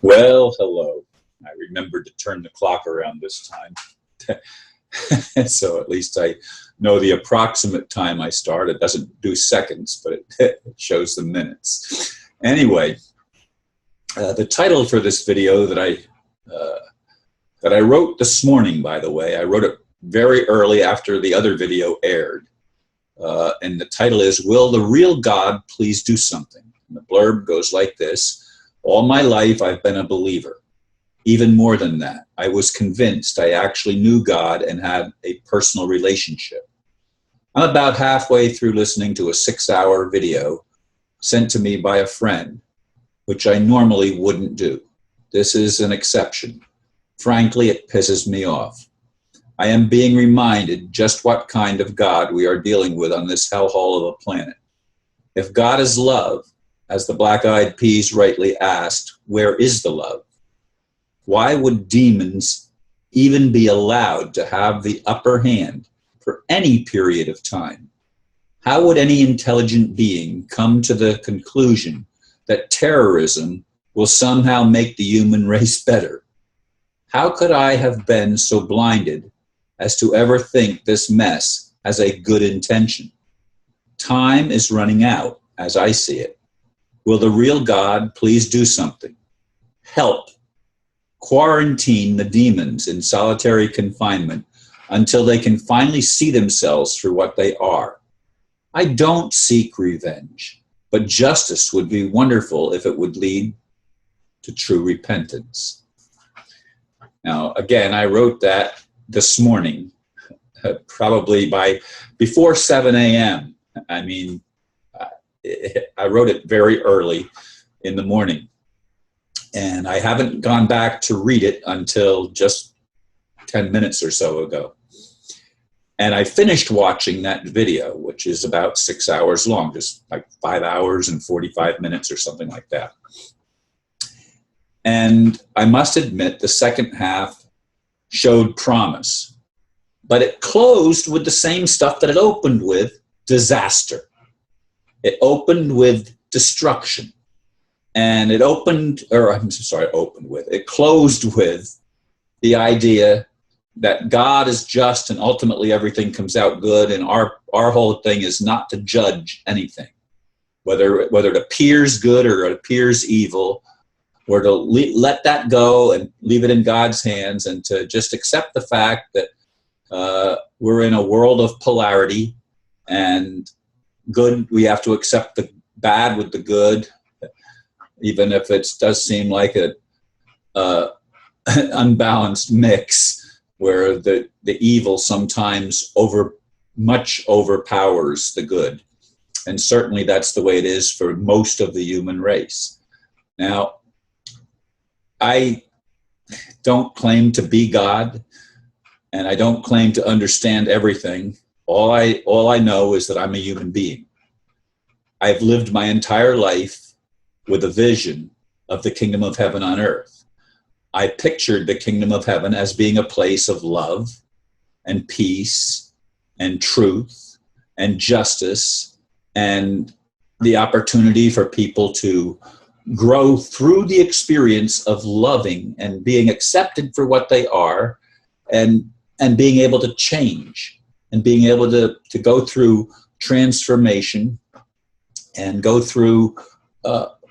Well, hello. I remembered to turn the clock around this time. So at least I know the approximate time I start. It doesn't do seconds, but it shows the minutes. Anyway, the title for this video that I wrote this morning, by the way, I wrote it very early after the other video aired. And the title is, Will the Real God Please Do Something? And the blurb goes like this. All my life, I've been a believer. Even more than that, I was convinced I actually knew God and had a personal relationship. I'm about halfway through listening to a 6-hour video sent to me by a friend, which I normally wouldn't do. This is an exception. Frankly, it pisses me off. I am being reminded just what kind of God we are dealing with on this hellhole of a planet. If God is love, as the Black Eyed Peas rightly asked, where is the love? Why would demons even be allowed to have the upper hand for any period of time? How would any intelligent being come to the conclusion that terrorism will somehow make the human race better? How could I have been so blinded as to ever think this mess has a good intention? Time is running out, as I see it. Will the real God please do something? Help. Quarantine the demons in solitary confinement until they can finally see themselves for what they are. I don't seek revenge, but justice would be wonderful if it would lead to true repentance. Now, again, I wrote that this morning, probably before 7 a.m. I mean, I wrote it very early in the morning. And I haven't gone back to read it until just 10 minutes or so ago. And I finished watching that video, which is about 6 hours long, just like 5 hours and 45 minutes or something like that. And I must admit, the second half showed promise. But it closed with the same stuff that it opened with, disaster. It opened with destruction. And it closed with the idea that God is just and ultimately everything comes out good, and our whole thing is not to judge anything, whether it appears good or it appears evil, or to let that go and leave it in God's hands, and to just accept the fact that we're in a world of polarity, and good, we have to accept the bad with the good, even if it does seem like an unbalanced mix where the evil sometimes much overpowers the good. And certainly that's the way it is for most of the human race. Now, I don't claim to be God, and I don't claim to understand everything. All I know is that I'm a human being. I've lived my entire life with a vision of the kingdom of heaven on earth. I pictured the kingdom of heaven as being a place of love and peace and truth and justice, and the opportunity for people to grow through the experience of loving and being accepted for what they are, and being able to change and being able to go through transformation and go through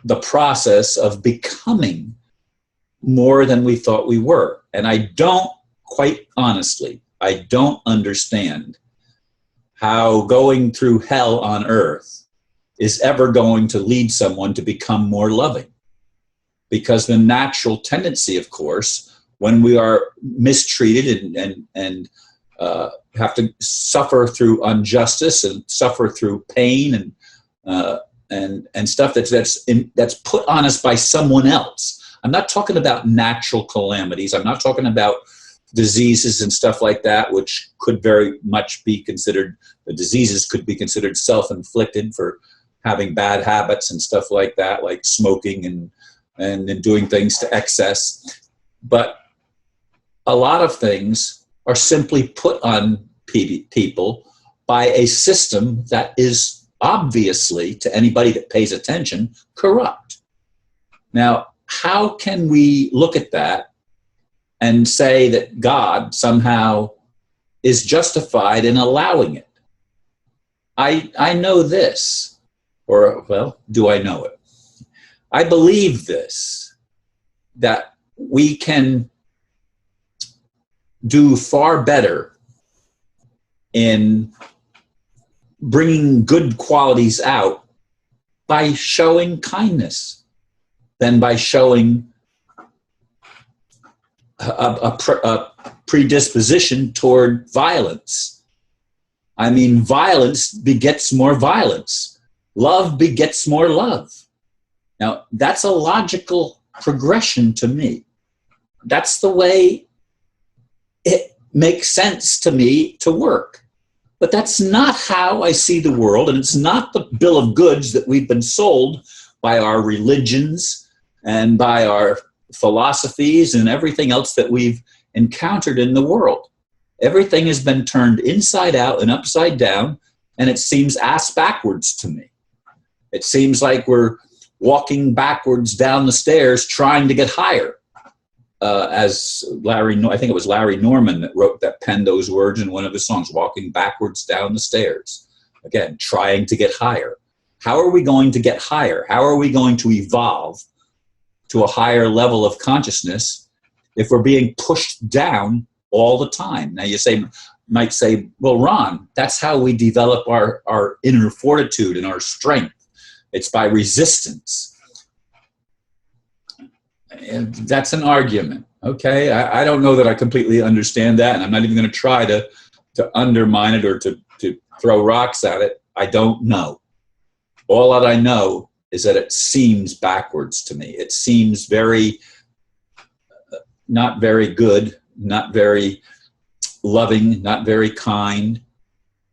the process of becoming more than we thought we were. And I don't, quite honestly, I don't understand how going through hell on earth is ever going to lead someone to become more loving. Because the natural tendency, of course, when we are mistreated and have to suffer through injustice and suffer through pain and stuff that's put on us by someone else. I'm not talking about natural calamities. I'm not talking about diseases and stuff like that, which could very much be considered, the diseases could be considered self-inflicted for having bad habits and stuff like that, like smoking and doing things to excess. But a lot of things are simply put on people by a system that is obviously, to anybody that pays attention, corrupt. Now, how can we look at that and say that God somehow is justified in allowing it? I know this, or, well, do I know it? I believe this, that we can do far better in bringing good qualities out by showing kindness than by showing a predisposition toward violence. I mean, violence begets more violence. Love begets more love. Now, that's a logical progression to me. That's the way it makes sense to me to work. But that's not how I see the world, and it's not the bill of goods that we've been sold by our religions and by our philosophies and everything else that we've encountered in the world. Everything has been turned inside out and upside down, and it seems ass backwards to me. It seems like we're walking backwards down the stairs trying to get higher. As I think it was Larry Norman that penned those words in one of his songs, walking backwards down the stairs. Again, trying to get higher. How are we going to get higher? How are we going to evolve to a higher level of consciousness if we're being pushed down all the time? Now you might say, well, Ron, that's how we develop our inner fortitude and our strength. It's by resistance. And that's an argument. Okay, I don't know that I completely understand that, and I'm not even going to try to undermine it or to throw rocks at it. I don't know. All that I know is that it seems backwards to me. It seems not very good, not very loving, not very kind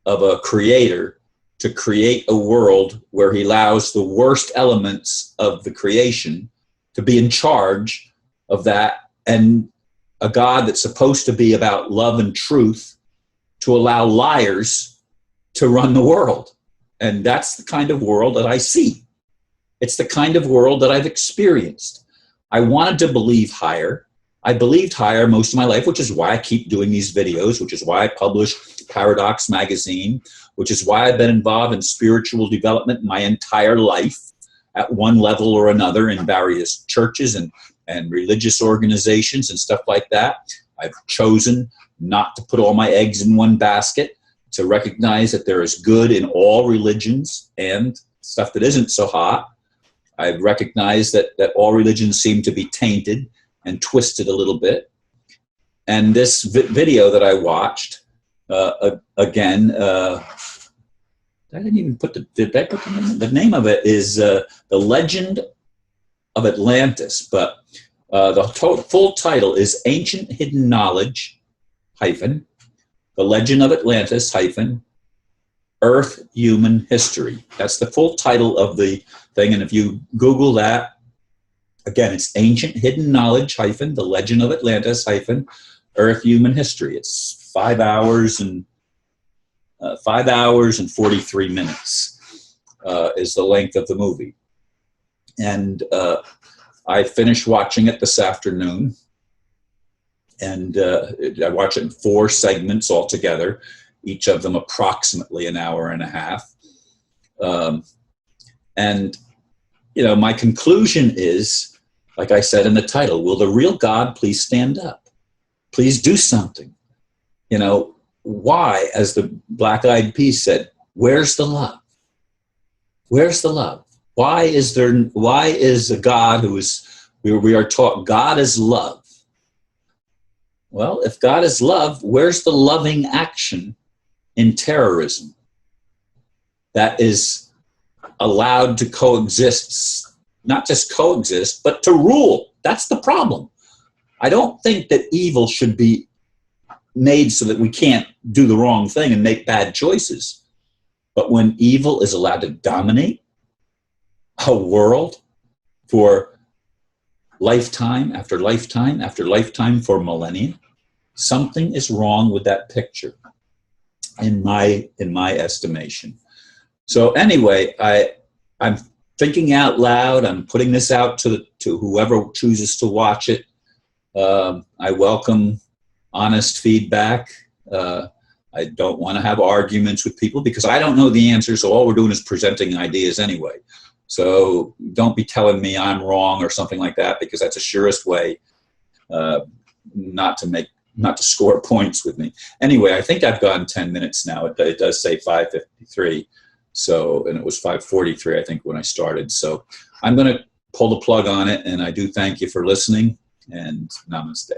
of a creator to create a world where he allows the worst elements of the creation to be in charge of that, and a God that's supposed to be about love and truth to allow liars to run the world. And that's the kind of world that I see. It's the kind of world that I've experienced. I wanted to believe higher. I believed higher most of my life, which is why I keep doing these videos, which is why I publish Paradox Magazine, which is why I've been involved in spiritual development my entire life at one level or another in various churches and religious organizations and stuff like that. I've chosen not to put all my eggs in one basket, to recognize that there is good in all religions and stuff that isn't so hot. I've recognized that all religions seem to be tainted and twisted a little bit. And this video that I watched, again, I didn't even put did I put the name? The name of it is The Legend of Atlantis, but the full title is Ancient Hidden Knowledge, The Legend of Atlantis, Earth Human History. That's the full title of the thing, and if you Google that, again, it's Ancient Hidden Knowledge, The Legend of Atlantis, Earth Human History. It's 5 hours and 43 minutes is the length of the movie. And I finished watching it this afternoon, and I watched it in 4 segments altogether, each of them approximately an hour and a half. And, my conclusion is, like I said in the title, will the real God please stand up? Please do something. Why, as the Black Eyed Peas said, where's the love? Where's the love? Why is a God we are taught God is love? Well, if God is love, where's the loving action in terrorism that is allowed to coexist, not just coexist, but to rule? That's the problem. I don't think that evil should be made so that we can't do the wrong thing and make bad choices. But when evil is allowed to dominate a world for lifetime after lifetime after lifetime for millennia, something is wrong with that picture, in my estimation. So anyway, I'm thinking out loud. I'm putting this out to to whoever chooses to watch it. I welcome honest feedback. I don't want to have arguments with people because I don't know the answer, so all we're doing is presenting ideas anyway. So don't be telling me I'm wrong or something like that, because that's the surest way not to score points with me. Anyway, I think I've gone 10 minutes now. It does say 5:53, so, and it was 5:43 I think when I started. So I'm going to pull the plug on it, and I do thank you for listening, and namaste.